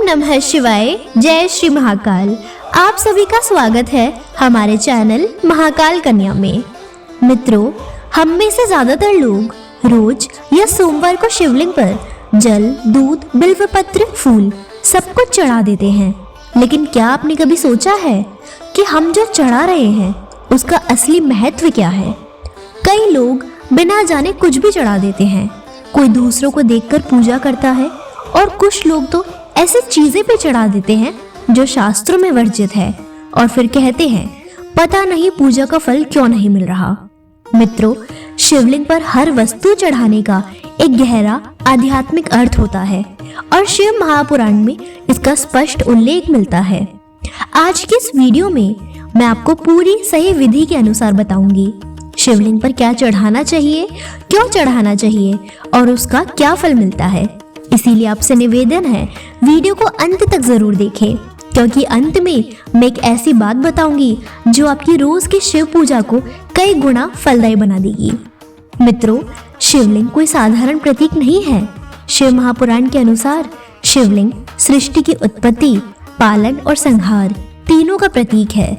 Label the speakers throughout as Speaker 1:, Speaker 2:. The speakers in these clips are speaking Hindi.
Speaker 1: नमः शिवाय। जय श्री महाकाल। आप सभी का स्वागत है हमारे चैनल महाकाल कन्या में। मित्रों, हम में से ज्यादातर लोग रोज या सोमवार को शिवलिंग पर जल, दूध, बिल्वपत्र, फूल सब कुछ चढ़ा देते हैं। लेकिन क्या आपने कभी सोचा है कि हम जो चढ़ा रहे हैं उसका असली महत्व क्या है? कई लोग बिना जाने कुछ भी चढ़ा देते हैं। कोई दूसरों को देखकर पूजा करता है और कुछ लोग तो ऐसी चीजें पे चढ़ा देते हैं जो शास्त्रों में वर्जित है और फिर कहते हैं पता नहीं पूजा का फल क्यों नहीं मिल रहा। मित्रों, शिवलिंग पर हर वस्तु चढ़ाने का एक गहरा आध्यात्मिक अर्थ होता है और शिव महापुराण में इसका स्पष्ट उल्लेख मिलता है। आज की इस वीडियो में मैं आपको पूरी सही विधि के अनुसार बताऊंगी शिवलिंग पर क्या चढ़ाना चाहिए, क्यों चढ़ाना चाहिए और उसका क्या फल मिलता है। इसीलिए आपसे निवेदन है वीडियो को अंत तक जरूर देखें, क्योंकि अंत में मैं एक ऐसी बात बताऊंगी जो आपकी रोज की शिव पूजा को कई गुना फलदायी बना देगी। मित्रों, शिवलिंग कोई साधारण प्रतीक नहीं है। शिव महापुराण के अनुसार शिवलिंग सृष्टि की उत्पत्ति, पालन और संहार तीनों का प्रतीक है।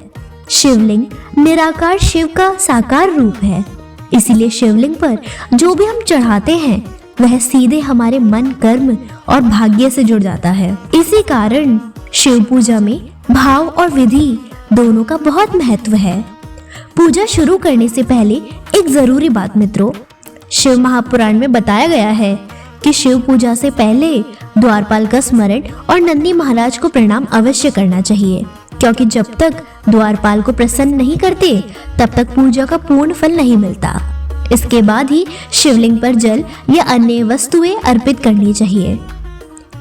Speaker 1: शिवलिंग निराकार शिव का साकार रूप है। इसीलिए शिवलिंग पर जो भी हम चढ़ाते हैं वह सीधे हमारे मन, कर्म और भाग्य से जुड़ जाता है। इसी कारण शिव पूजा में भाव और विधि दोनों का बहुत महत्व है। पूजा शुरू करने से पहले एक जरूरी बात मित्रों, शिव महापुराण में बताया गया है कि शिव पूजा से पहले द्वारपाल का स्मरण और नंदी महाराज को प्रणाम अवश्य करना चाहिए, क्योंकि जब तक द्वारपाल को प्रसन्न नहीं करते तब तक पूजा का पूर्ण फल नहीं मिलता। इसके बाद ही शिवलिंग पर जल या अन्य वस्तुएं अर्पित करनी चाहिए।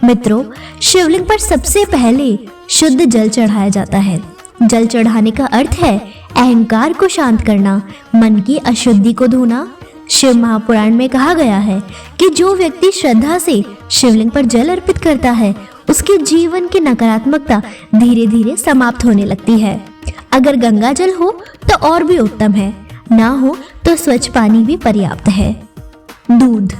Speaker 1: मित्रों, शिवलिंग पर सबसे पहले शुद्ध जल चढ़ाया जाता है। जल चढ़ाने का अर्थ है अहंकार को शांत करना, मन की अशुद्धि को धोना। शिव महापुराण में कहा गया है कि जो व्यक्ति श्रद्धा से शिवलिंग पर जल अर्पित करता है उसके जीवन की नकारात्मकता धीरे धीरे समाप्त होने लगती है। अगर गंगा जल हो तो और भी उत्तम है, ना हो तो स्वच्छ पानी भी पर्याप्त है। दूध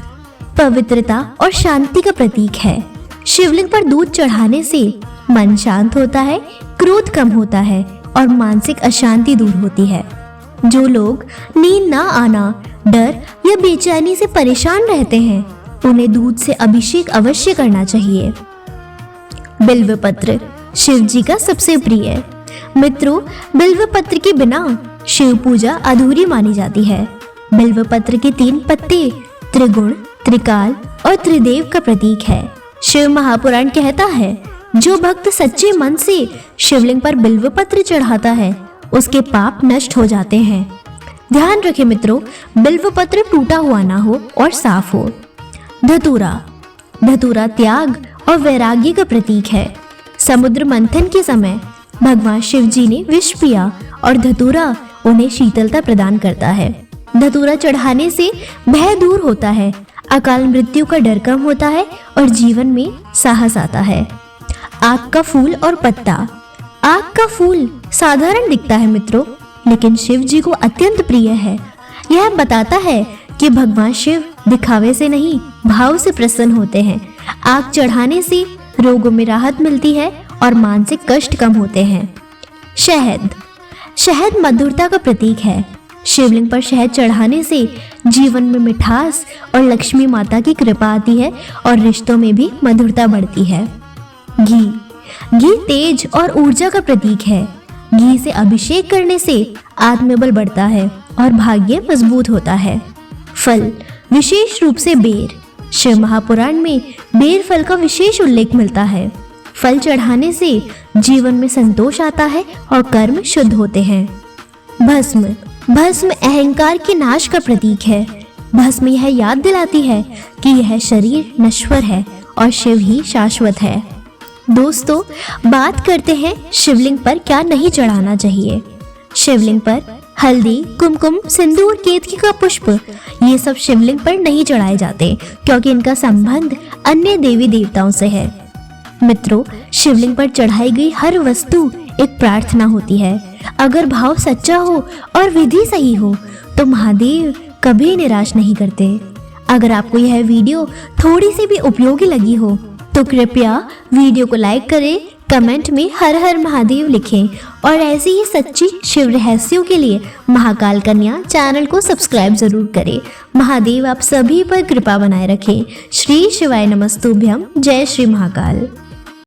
Speaker 1: पवित्रता और शांति का प्रतीक है। शिवलिंग पर दूध चढ़ाने से मन शांत होता है, क्रोध कम होता है और मानसिक अशांति दूर होती है। जो लोग नींद ना आना, डर या बेचैनी से परेशान रहते हैं उन्हें दूध से अभिषेक अवश्य करना चाहिए। बिल्वपत्र शिव जी का सबसे प्रिय। मित्रों, बिल्वपत्र के बिना शिव पूजा अधूरी मानी जाती है। बिल्वपत्र के 3 पत्ते त्रिगुण, त्रिकाल और त्रिदेव का प्रतीक है। शिव महापुराण कहता है जो भक्त सच्चे मन से शिवलिंग पर बिल्वपत्र चढ़ाता है उसके पाप नष्ट हो जाते हैं। ध्यान रखें मित्रों, बिल्वपत्र टूटा हुआ ना हो और साफ हो। धतूरा त्याग और वैराग्य का प्रतीक है। समुद्र मंथन के समय भगवान शिव जी ने विष पिया और धतूरा उन्हें शीतलता प्रदान करता है। धतूरा चढ़ाने से भय दूर होता है, अकाल मृत्यु का डर कम होता है और जीवन में साहस आता है। आग का फूल और पत्ता। आग का फूल साधारण दिखता है मित्रों, लेकिन शिव जी को अत्यंत प्रिय है। यह बताता है कि भगवान शिव दिखावे से नहीं भाव से प्रसन्न होते हैं। आग चढ़ाने से रोगों में राहत मिलती है और मानसिक कष्ट कम होते हैं। शहद मधुरता का प्रतीक है। शिवलिंग पर शहद चढ़ाने से जीवन में मिठास और लक्ष्मी माता की कृपा आती है और रिश्तों में भी मधुरता बढ़ती है। घी तेज और ऊर्जा का प्रतीक है। घी से अभिषेक करने से आत्मबल बढ़ता है और भाग्य मजबूत होता है। फल, विशेष रूप से बेर। शिव महापुराण में बेर फल का विशेष उल्लेख मिलता है। फल चढ़ाने से जीवन में संतोष आता है और कर्म शुद्ध होते हैं। भस्म अहंकार के नाश का प्रतीक है। भस्म यह याद दिलाती है कि यह शरीर नश्वर है और शिव ही शाश्वत है। दोस्तों, बात करते हैं शिवलिंग पर क्या नहीं चढ़ाना चाहिए। शिवलिंग पर हल्दी, कुमकुम, सिंदूर, केतकी का पुष्प ये सब शिवलिंग पर नहीं चढ़ाए जाते, क्योंकि इनका संबंध अन्य देवी देवताओं से है। मित्रों, शिवलिंग पर चढ़ाई गई हर वस्तु एक प्रार्थना होती है। अगर भाव सच्चा हो और विधि सही हो तो महादेव कभी निराश नहीं करते। अगर आपको यह वीडियो थोड़ी सी भी उपयोगी लगी हो तो कृपया वीडियो को लाइक करें, कमेंट में हर हर महादेव लिखें और ऐसी ही सच्ची शिव रहस्यों के लिए महाकाल कन्या चैनल को सब्सक्राइब जरूर करें। महादेव आप सभी पर कृपा बनाए रखें। श्री शिवाय नमस्तुभ्यम। जय श्री महाकाल।